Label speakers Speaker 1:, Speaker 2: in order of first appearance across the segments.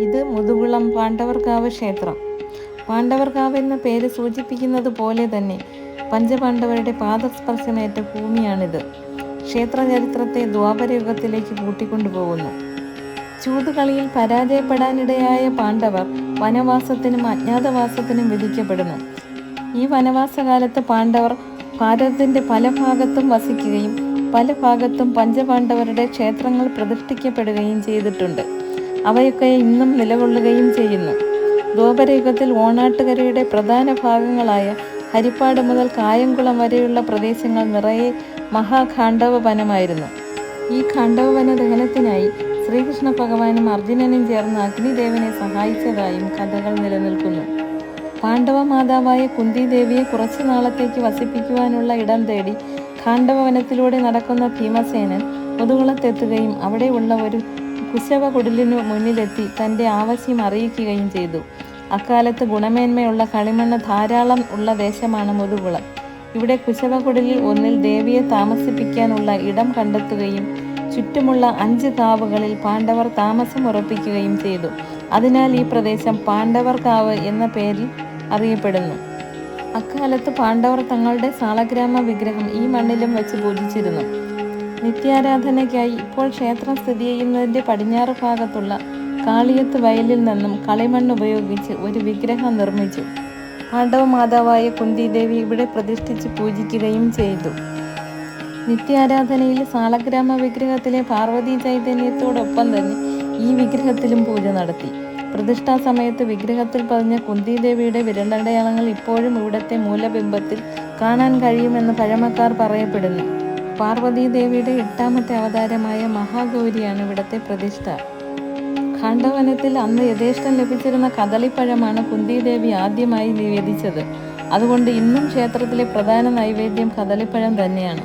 Speaker 1: ഇത് മുതുകുളം പാണ്ഡവർക്കാവ് ക്ഷേത്രം. പാണ്ഡവർക്കാവ് എന്ന പേര് സൂചിപ്പിക്കുന്നത് പോലെ തന്നെ പഞ്ചപാണ്ഡവരുടെ പാദസ്പർശമേറ്റ ഭൂമിയാണിത്. ക്ഷേത്ര ചരിത്രത്തെ ദ്വാപരയുഗത്തിലേക്ക് കൂട്ടിക്കൊണ്ടുപോകുന്നു. ചൂതുകളിയിൽ പരാജയപ്പെടാനിടയായ പാണ്ഡവർ വനവാസത്തിനും അജ്ഞാതവാസത്തിനും വിധിക്കപ്പെടുന്നു. ഈ വനവാസകാലത്ത് പാണ്ഡവർ ഭാരതത്തിൻ്റെ പല ഭാഗത്തും വസിക്കുകയും പല ഭാഗത്തും പഞ്ചപാണ്ഡവരുടെ ക്ഷേത്രങ്ങൾ പ്രതിഷ്ഠിക്കപ്പെടുകയും ചെയ്തിട്ടുണ്ട്. അവയൊക്കെ ഇന്നും നിലകൊള്ളുകയും ചെയ്യുന്നു. ദ്വാപരയുഗത്തിൽ ഓണാട്ടുകരയുടെ പ്രധാന ഭാഗങ്ങളായ ഹരിപ്പാട് മുതൽ കായംകുളം വരെയുള്ള പ്രദേശങ്ങൾ നിറയെ മഹാഖാണ്ഡവ വനമായിരുന്നു. ഈ ഖാണ്ഡവവന ദഹനത്തിനായി ശ്രീകൃഷ്ണ ഭഗവാനും അർജുനനും ചേർന്ന് അഗ്നിദേവനെ സഹായിച്ചതായും കഥകൾ നിലനിൽക്കുന്നു. പാണ്ഡവ മാതാവായ കുന്തിദേവിയെ കുറച്ചു നാളത്തേക്ക് വസിപ്പിക്കുവാനുള്ള ഇടം തേടി ഖാണ്ഡവവനത്തിലൂടെ നടക്കുന്ന ഭീമസേനൻ മുതുകുളത്തെത്തുകയും അവിടെയുള്ള ഒരു കുശവ കുടിലിനു മുന്നിലെത്തി തൻ്റെ ആവശ്യം അറിയിക്കുകയും ചെയ്തു. അക്കാലത്ത് ഗുണമേന്മയുള്ള കളിമണ്ണ് ധാരാളം ഉള്ള ദേശമാണ് മുതുകുളം. ഇവിടെ കുശവ കുടിലിൽ ഒന്നിൽ ദേവിയെ താമസിപ്പിക്കാനുള്ള ഇടം കണ്ടെത്തുകയും ചുറ്റുമുള്ള 5 കാവുകളിൽ പാണ്ഡവർ താമസം ഉറപ്പിക്കുകയും ചെയ്തു. അതിനാൽ ഈ പ്രദേശം പാണ്ഡവർക്കാവ് എന്ന പേരിൽ അറിയപ്പെടുന്നു. അക്കാലത്ത് പാണ്ഡവർ തങ്ങളുടെ സാളഗ്രാമ വിഗ്രഹം ഈ മണ്ണിലും വെച്ച് പൂജിച്ചിരുന്നു. നിത്യാരാധനയ്ക്കായി ഇപ്പോൾ ക്ഷേത്രം സ്ഥിതി ചെയ്യുന്നതിൻ്റെ പടിഞ്ഞാറ് ഭാഗത്തുള്ള കാളിയത്ത് വയലിൽ നിന്നും കളിമണ്ണ് ഉപയോഗിച്ച് ഒരു വിഗ്രഹം നിർമ്മിച്ചു. പാണ്ഡവ മാതാവായ കുന്തിദേവി ഇവിടെ പ്രതിഷ്ഠിച്ച് പൂജിക്കുകയും ചെയ്തു. നിത്യാരാധനയിൽ സാളഗ്രാമ വിഗ്രഹത്തിലെ പാർവതി ചൈതന്യത്തോടൊപ്പം തന്നെ ഈ വിഗ്രഹത്തിലും പൂജ നടത്തി. പ്രതിഷ്ഠാ സമയത്ത് വിഗ്രഹത്തിൽ പതിഞ്ഞ കുന്തിദേവിയുടെ വിരലടയാളങ്ങൾ ഇപ്പോഴും ഇവിടത്തെ മൂലബിംബത്തിൽ കാണാൻ കഴിയുമെന്ന് പഴമക്കാർ പറയപ്പെടുന്നു. പാർവതീദേവിയുടെ 8ാമത്തെ അവതാരമായ മഹാഗൗരിയാണ് ഇവിടത്തെ പ്രതിഷ്ഠ. ഖാണ്ഡവനത്തിൽ അന്ന് യഥേഷ്ടം ലഭിച്ചിരുന്ന കദളിപ്പഴമാണ് കുന്തിദേവി ആദ്യമായി നിവേദിച്ചത്. അതുകൊണ്ട് ഇന്നും ക്ഷേത്രത്തിലെ പ്രധാന നൈവേദ്യം കദളിപ്പഴം തന്നെയാണ്.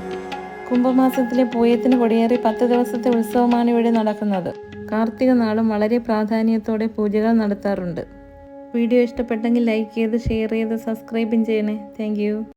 Speaker 1: കുംഭമാസത്തിലെ പൂയത്തിന് കൊടിയേറി 10 ദിവസത്തെ ഉത്സവമാണ് ഇവിടെ നടക്കുന്നത്. കാർത്തിക നാളും വളരെ പ്രാധാന്യത്തോടെ പൂജകൾ നടത്താറുണ്ട്. വീഡിയോ ഇഷ്ടപ്പെട്ടെങ്കിൽ ലൈക്ക് ചെയ്ത് ഷെയർ ചെയ്ത് സബ്സ്ക്രൈബും ചെയ്യണേ. താങ്ക്